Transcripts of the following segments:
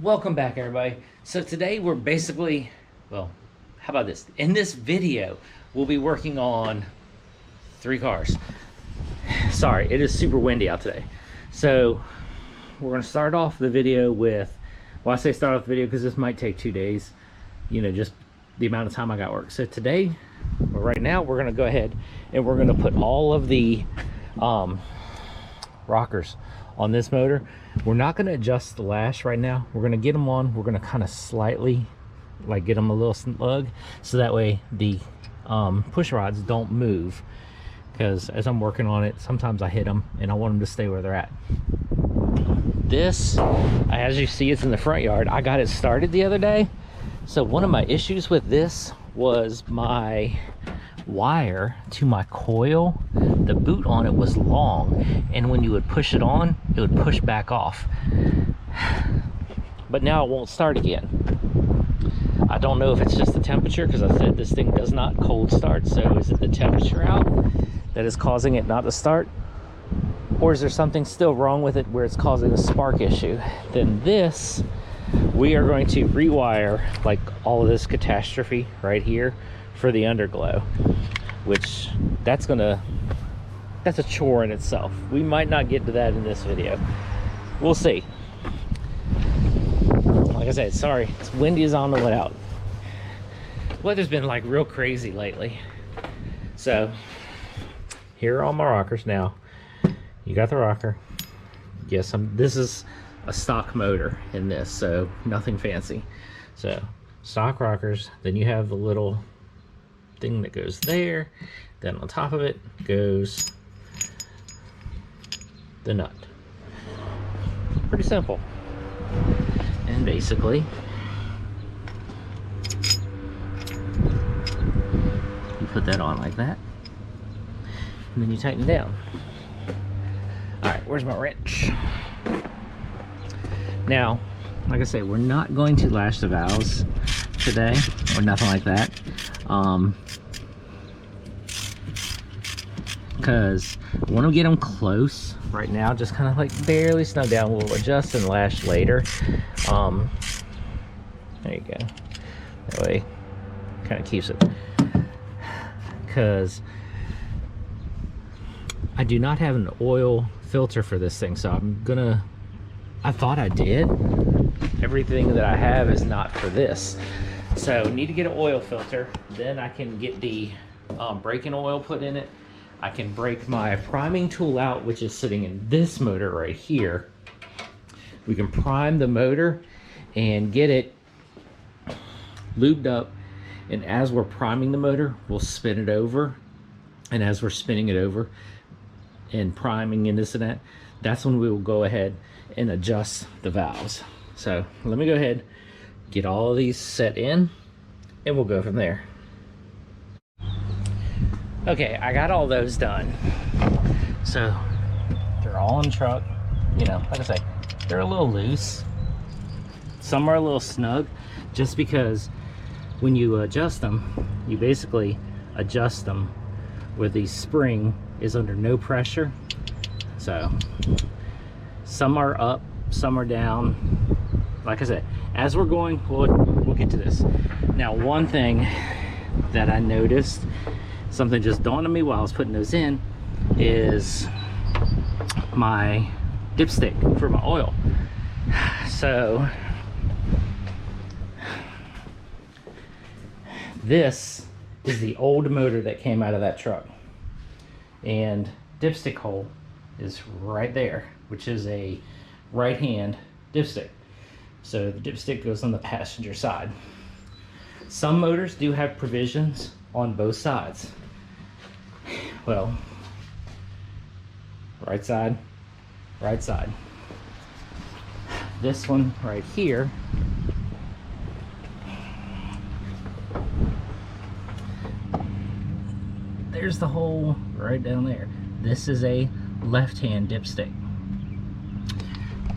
Welcome back, everybody. So today we're basically, well, how about this? In this video, we'll be working on 3 cars. Sorry, it is super windy out today. So we're gonna start off the video with, well, I say start off the video because this might take 2 days, you know, just the amount of time I got work. So today, well, right now, we're gonna go ahead and we're gonna put all of the rockers on this motor. We're not going to adjust the lash right now. We're going to get them on. We're going to kind of slightly like get them a little snug so that way the push rods don't move, because as I'm working on it, sometimes I hit them and I want them to stay where they're at. This, as you see, it's in the front yard. I got it started the other day. So one of my issues with this was my wire to my coil. The boot on it was long, and when you would push it on, it would push back off. But now it won't start again. I don't know if it's just the temperature, because I said this thing does not cold start. So is it the temperature out that is causing it not to start, or is there something still wrong with it where it's causing a spark issue? Then this, we are going to rewire like all of this catastrophe right here for the underglow, which that's a chore in itself. We might not get to that in this video. We'll see. Like I said, sorry, it's windy as all know what out. Weather's been like real crazy lately. So here are all my rockers. Now you got the rocker. Yes, this is a stock motor in this, so nothing fancy. So stock rockers. Then you have the little thing that goes there. Then on top of it goes the nut. Pretty simple. And basically you put that on like that, and then you tighten it down. All right, where's my wrench? Now, like I say, we're not going to lash the valves today or nothing like that, because I want to get them close right now, just kind of like barely snug down. We'll adjust and lash later. There you go. That way kind of keeps it, because I do not have an oil filter for this thing, so I thought I did. Everything that I have is not for this, so need to get an oil filter. Then I can get the braking oil put in it. I can break my priming tool out, which is sitting in this motor right here. We can prime the motor and get it lubed up, and as we're priming the motor, we'll spin it over, and as we're spinning it over and priming and this and that, that's when we will go ahead and adjust the valves. So let me go ahead, get all of these set in, and we'll go from there. Okay, I got all those done. So they're all in the truck. You know, like I say, they're a little loose. Some are a little snug, just because when you adjust them, you basically adjust them where the spring is under no pressure. So some are up, some are down. Like I said, as we're going, we'll get to this. Now, one thing that I noticed, something just dawned on me while I was putting those in, is my dipstick for my oil. So this is the old motor that came out of that truck, and dipstick hole is right there, which is a right hand dipstick. So the dipstick goes on the passenger side. Some motors do have provisions on both sides. Well, right side, right side. This one right here there's the hole right down there. This is a left-hand dipstick.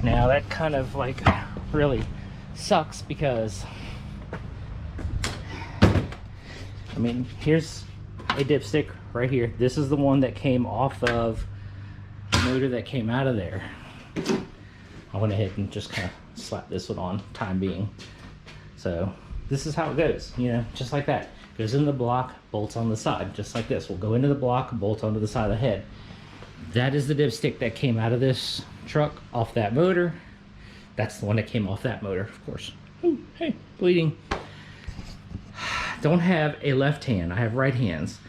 Now that kind of like really sucks, because I mean, here's a dipstick right here. This is the one that came off of the motor that came out of there. I went ahead and just kind of slapped this one on time being. So this is how it goes, you know, just like that. Goes in the block, bolts on the side, just like this. We'll go into the block, bolt onto the side of the head. That is the dipstick that came out of this truck off that motor. That's the one that came off that motor, of course. Ooh, hey, bleeding. Don't have a left hand, I have right hands,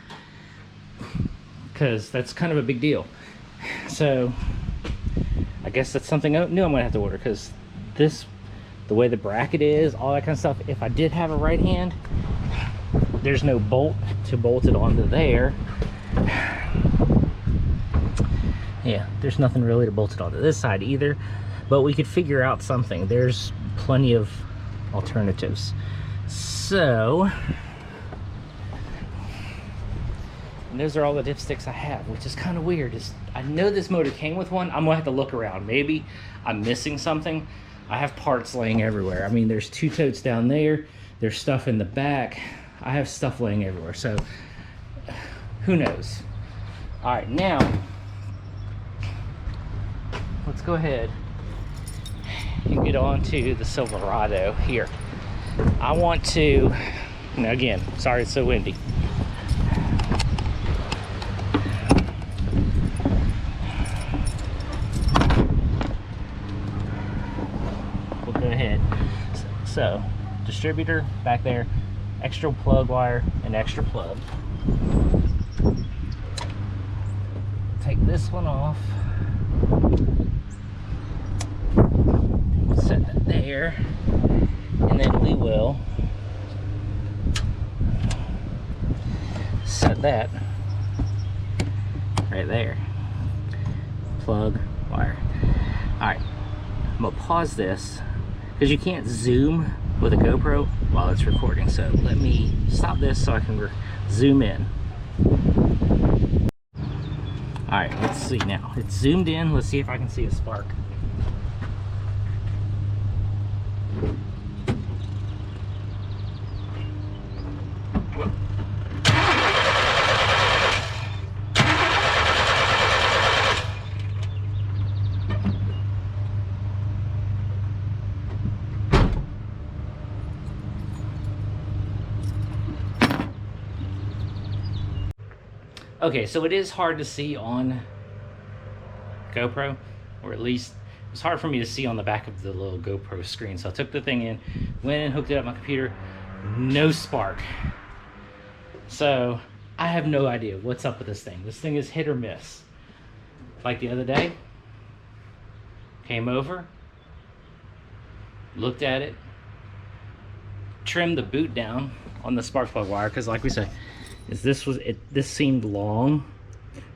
because that's kind of a big deal. So I guess that's something new I'm gonna have to order, because this, the way the bracket is, all that kind of stuff, if I did have a right hand, there's no bolt to bolt it onto there. Yeah, there's nothing really to bolt it onto this side either, but we could figure out something. There's plenty of alternatives. So, and those are all the dipsticks I have, which is kind of weird. I know this motor came with one. I'm gonna have to look around. Maybe I'm missing something. I have parts laying everywhere. I mean, there's two totes down there. There's stuff in the back. I have stuff laying everywhere. So, who knows? All right, now, let's go ahead and get on to the Silverado here. I want to, now again, sorry it's so windy. We'll go ahead. So, distributor back there, extra plug wire and extra plug. Take this one off. Set that there, and then we will set that right there. Plug wire. All right, I'm gonna pause this because you can't zoom with a GoPro while it's recording. So let me stop this so I can zoom in. All right, let's see now. It's zoomed in. Let's see if I can see a spark. Okay, so it is hard to see on GoPro, or at least it's hard for me to see on the back of the little GoPro screen. So I took the thing in, went and hooked it up on my computer, no spark. So I have no idea what's up with this thing. This thing is hit or miss. Like the other day, came over, looked at it, trimmed the boot down on the spark plug wire, because like we said, this seemed long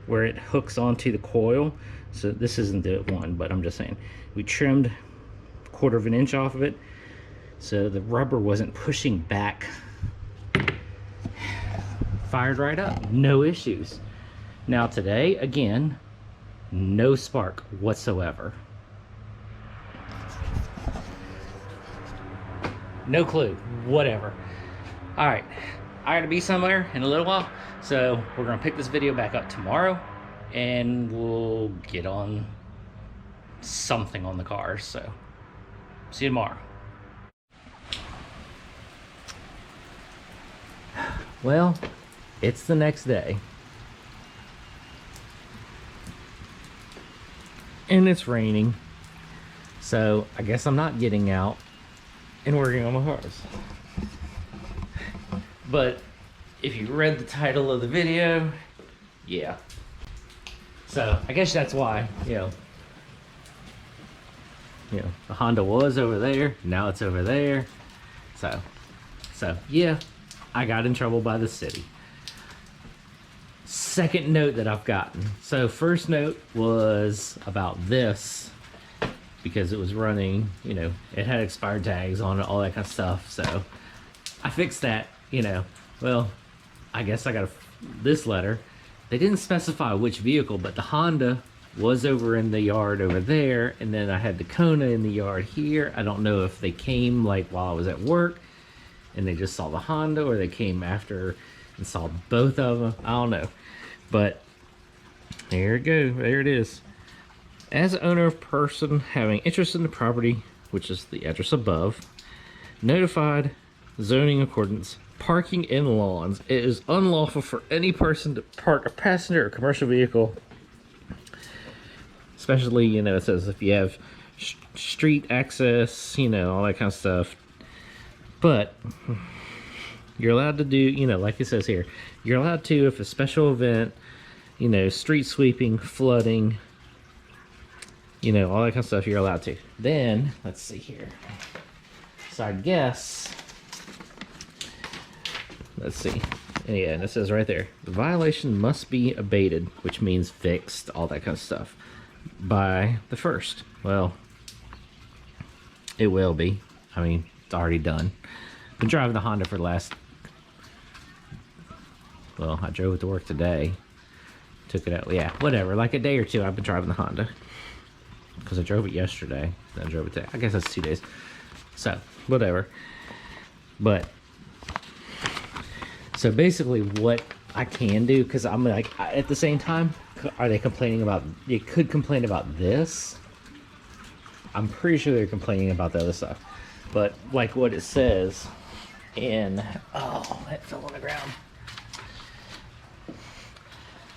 where it hooks onto the coil. So this isn't the one, but I'm just saying we trimmed 1/4 of an inch off of it so the rubber wasn't pushing back. Fired right up, no issues. Now today, again, no spark whatsoever. No clue, whatever. All right, I gotta be somewhere in a little while, so we're gonna pick this video back up tomorrow and we'll get on something on the cars. So see you tomorrow. Well, it's the next day and it's raining, so I guess I'm not getting out and working on my cars. But if you read the title of the video, yeah. So I guess that's why, you know, the Honda was over there, now it's over there. So yeah, I got in trouble by the city. Second note that I've gotten. So first note was about this, because it was running, you know, it had expired tags on it, all that kind of stuff. So I fixed that. You know, well, I guess I got this letter. They didn't specify which vehicle, but the Honda was over in the yard over there, and then I had the Kona in the yard here. I don't know if they came like while I was at work and they just saw the Honda, or they came after and saw both of them. I don't know, but there it goes. There it is. As owner of person having interest in the property, which is the address above, notified zoning accordance, parking in lawns. It is unlawful for any person to park a passenger or commercial vehicle, especially, you know, it says if you have street access, you know, all that kind of stuff. But you're allowed to do, you know, like it says here, you're allowed to, if a special event, you know, street sweeping, flooding, you know, all that kind of stuff, you're allowed to. Then, let's see here. So I guess, let's see. Yeah, and it says right there, the violation must be abated, which means fixed, all that kind of stuff, by the 1st. Well, it will be. I mean, it's already done. Been driving the Honda for the last, well, I drove it to work today. Took it out, yeah, whatever, like a day or two I've been driving the Honda. Because I drove it yesterday, then I drove it today. I guess that's 2 days. So, whatever. But, so basically what I can do, because I'm like, at the same time, are they complaining about, you could complain about this. I'm pretty sure they're complaining about the other stuff. But, like what it says in, oh, it fell on the ground.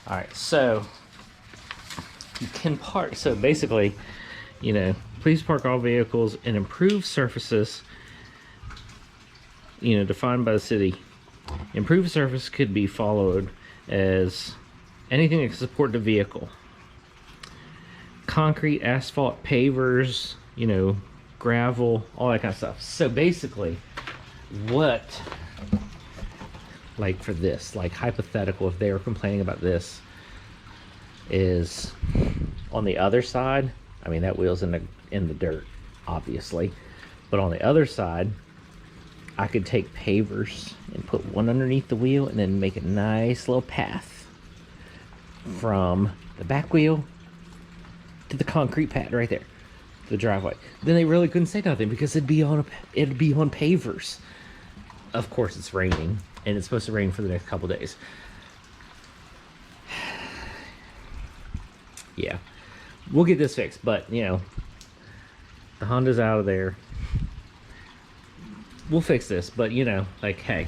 Alright, so you can park, so basically, you know, please park all vehicles in improved surfaces, you know, defined by the city. Improved surface could be followed as anything that can support the vehicle. Concrete, asphalt, pavers, you know, gravel, all that kind of stuff. So basically, what, like for this, like hypothetical, if they were complaining about this, is on the other side. I mean, that wheel's in the dirt, obviously, but on the other side, I could take pavers and put one underneath the wheel and then make a nice little path from the back wheel to the concrete pad right there, the driveway. Then they really couldn't say nothing because it'd be on pavers. Of course, it's raining, and it's supposed to rain for the next couple days. Yeah, we'll get this fixed, but you know, the Honda's out of there. We'll fix this, but you know, like, hey,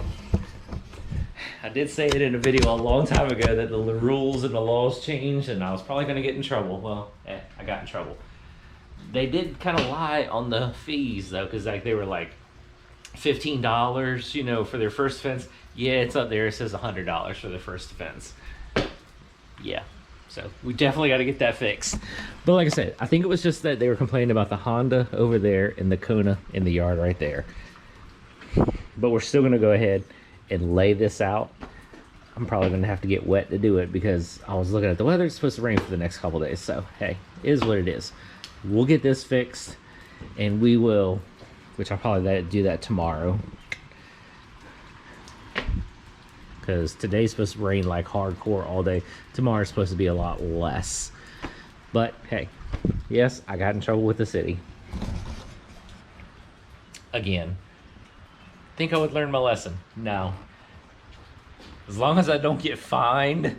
I did say it in a video a long time ago that the rules and the laws changed, and I was probably going to get in trouble. Well, I got in trouble. They did kind of lie on the fees though, because like they were like $15, you know, for their first offense. Yeah, it's up there. It says $100 for the first offense. Yeah. So we definitely got to get that fixed. But like I said, I think it was just that they were complaining about the Honda over there and the Kona in the yard right there. But we're still going to go ahead and lay this out. I'm probably going to have to get wet to do it because I was looking at the weather. It's supposed to rain for the next couple days. So, hey, it is what it is. We'll get this fixed, and we will, which I'll probably do that tomorrow. Because today's supposed to rain like hardcore all day. Tomorrow's supposed to be a lot less. But hey, yes, I got in trouble with the city. Again. Think I would learn my lesson? No. As long as I don't get fined,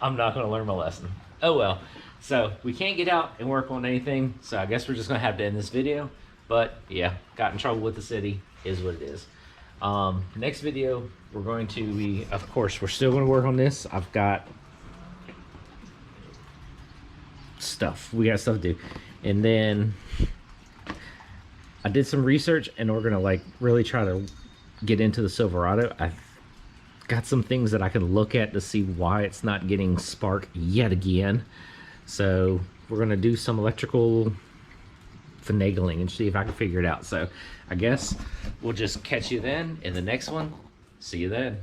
I'm not going to learn my lesson. Oh well. So we can't get out and work on anything. So I guess we're just going to have to end this video. But yeah, got in trouble with the city. Is what it is. Next video, we're going to be, of course, we're still going to work on this. I've got stuff. We got stuff to do. And then I did some research, and we're going to like really try to get into the Silverado. I've got some things that I can look at to see why it's not getting spark yet again. So we're going to do some electrical finagling and see if I can figure it out. So I guess we'll just catch you then in the next one. See you then.